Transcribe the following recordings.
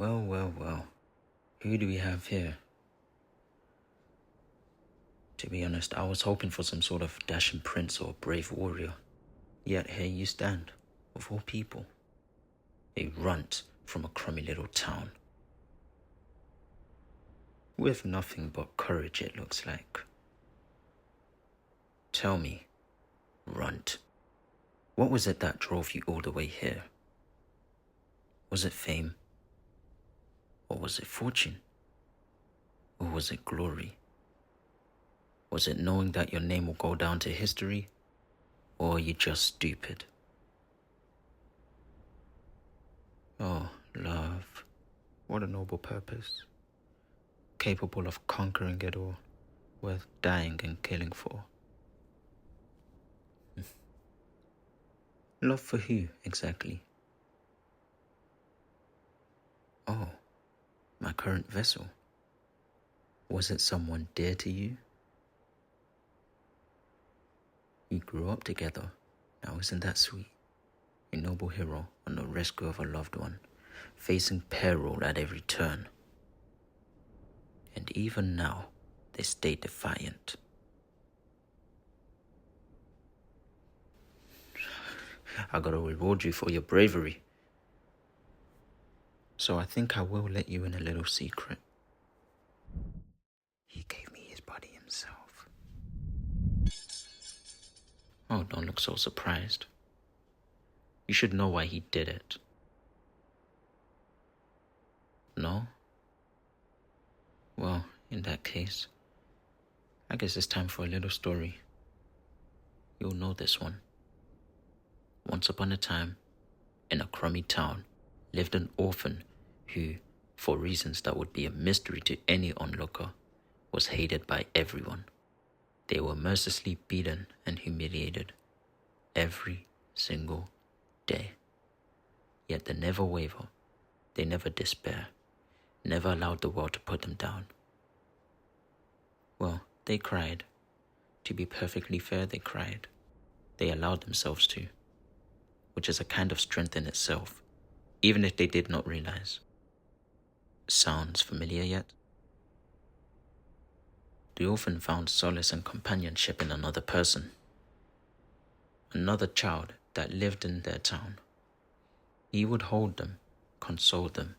Well. Who do we have here? To be honest, I was hoping for some sort of dashing prince or brave warrior. Yet here you stand, of all people. A runt from a crummy little town. With nothing but courage, it looks like. Tell me, runt, what was it that drove you all the way here? Was it fame? Or was it fortune? Or was it glory? Was it knowing that your name will go down to history? Or are you just stupid? Oh, love. What a noble purpose. Capable of conquering it all, worth dying and killing for. Love for who, exactly? Oh, my current vessel. Was it someone dear to you? We grew up together. Now isn't that sweet? A noble hero on the rescue of a loved one, facing peril at every turn. And even now, they stay defiant. I gotta reward you for your bravery. So I think I will let you in a little secret. He gave me his body himself. Oh, don't look so surprised. You should know why he did it. No? Well, in that case, I guess it's time for a little story. You'll know this one. Once upon a time, in a crummy town, lived an orphan who, for reasons that would be a mystery to any onlooker, was hated by everyone. They were mercilessly beaten and humiliated every single day. Yet they never waver, they never despair, never allowed the world to put them down. Well, they cried. To be perfectly fair, they cried. They allowed themselves to, which is a kind of strength in itself, even if they did not realize. Sounds familiar yet? The orphan found solace and companionship in another person. Another child that lived in their town. He would hold them, console them,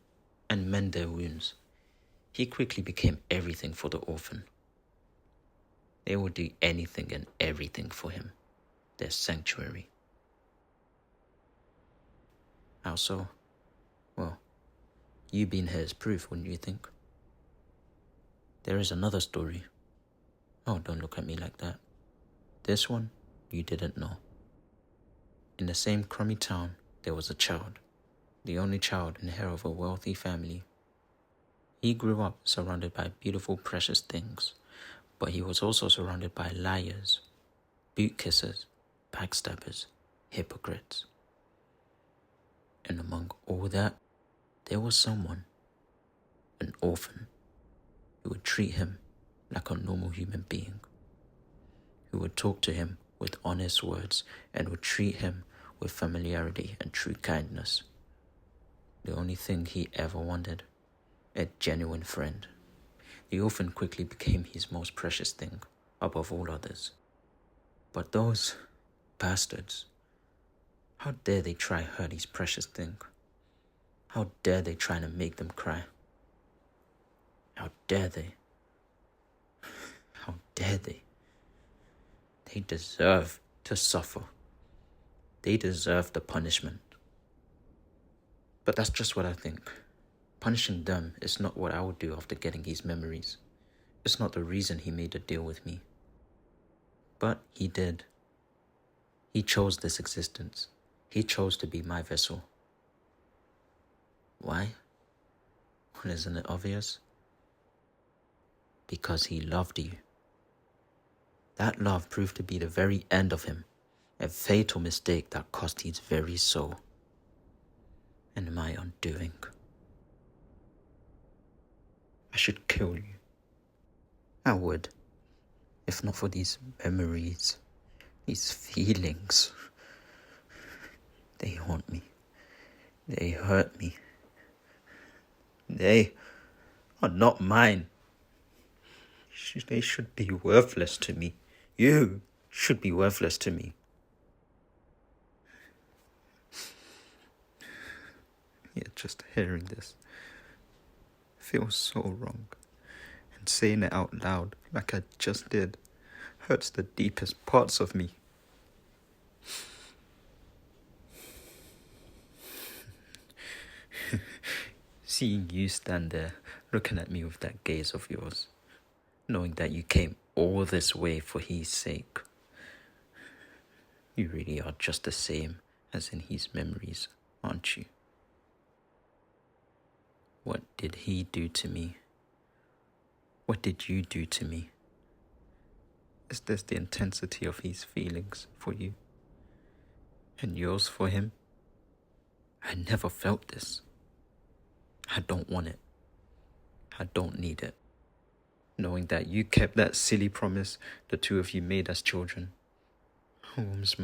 and mend their wounds. He quickly became everything for the orphan. They would do anything and everything for him, their sanctuary. How so? Well, you being here is proof, wouldn't you think? There is another story. Oh, don't look at me like that. This one, you didn't know. In the same crummy town, there was a child, the only child in the heir of a wealthy family. He grew up surrounded by beautiful, precious things, but he was also surrounded by liars, boot kissers, backstabbers, hypocrites. And among all that, there was someone, an orphan, who would treat him like a normal human being, who would talk to him with honest words and would treat him with familiarity and true kindness. The only thing he ever wanted, a genuine friend. The orphan quickly became his most precious thing, above all others. But those bastards, how dare they try hurt his precious thing? How dare they try to make them cry? How dare they? How dare they? They deserve to suffer. They deserve the punishment. But that's just what I think. Punishing them is not what I would do after getting his memories. It's not the reason he made a deal with me. But he did. He chose this existence. He chose to be my vessel. Why? Well, isn't it obvious? Because he loved you. That love proved to be the very end of him, a fatal mistake that cost his very soul. And my undoing. I should kill you. I would, if not for these memories, these feelings. They haunt me. They hurt me. they are not mine. They should be worthless to me. You should be worthless to me. Yeah, just hearing this feels so wrong. And saying it out loud, like I just did, hurts the deepest parts of me. Seeing you stand there, looking at me with that gaze of yours, knowing that you came all this way for his sake. You really are just the same as in his memories, aren't you? What did he do to me? What did you do to me? Is this the intensity of his feelings for you? And yours for him? I never felt this. I don't want it. I don't need it. Knowing that you kept that silly promise the two of you made as children warms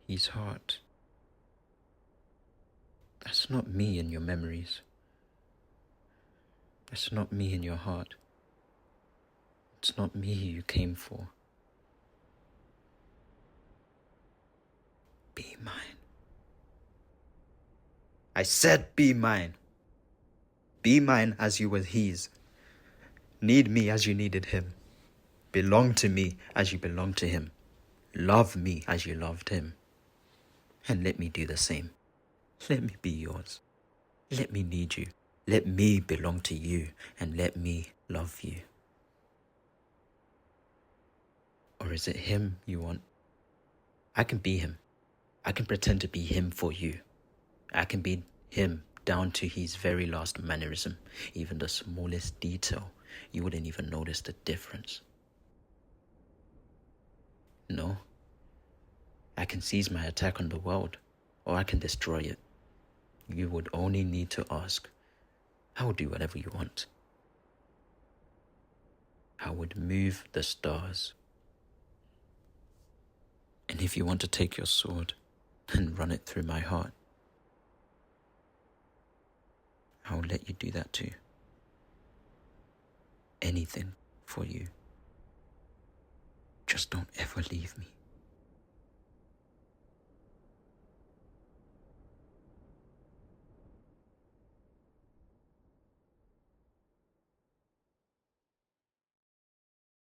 his heart. That's not me in your memories. That's not me in your heart. It's not me you came for. Be mine. I said be mine. Be mine as you were his. Need me as you needed him. Belong to me as you belonged to him. Love me as you loved him. And let me do the same. Let me be yours. Let me need you. Let me belong to you and let me love you. Or is it him you want? I can be him. I can pretend to be him for you. I can be him down to his very last mannerism. Even the smallest detail, you wouldn't even notice the difference. No. I can seize my attack on the world, or I can destroy it. You would only need to ask. I will do whatever you want. I would move the stars. And if you want to take your sword and run it through my heart, I will let you do that too. Anything for you. Just don't ever leave me.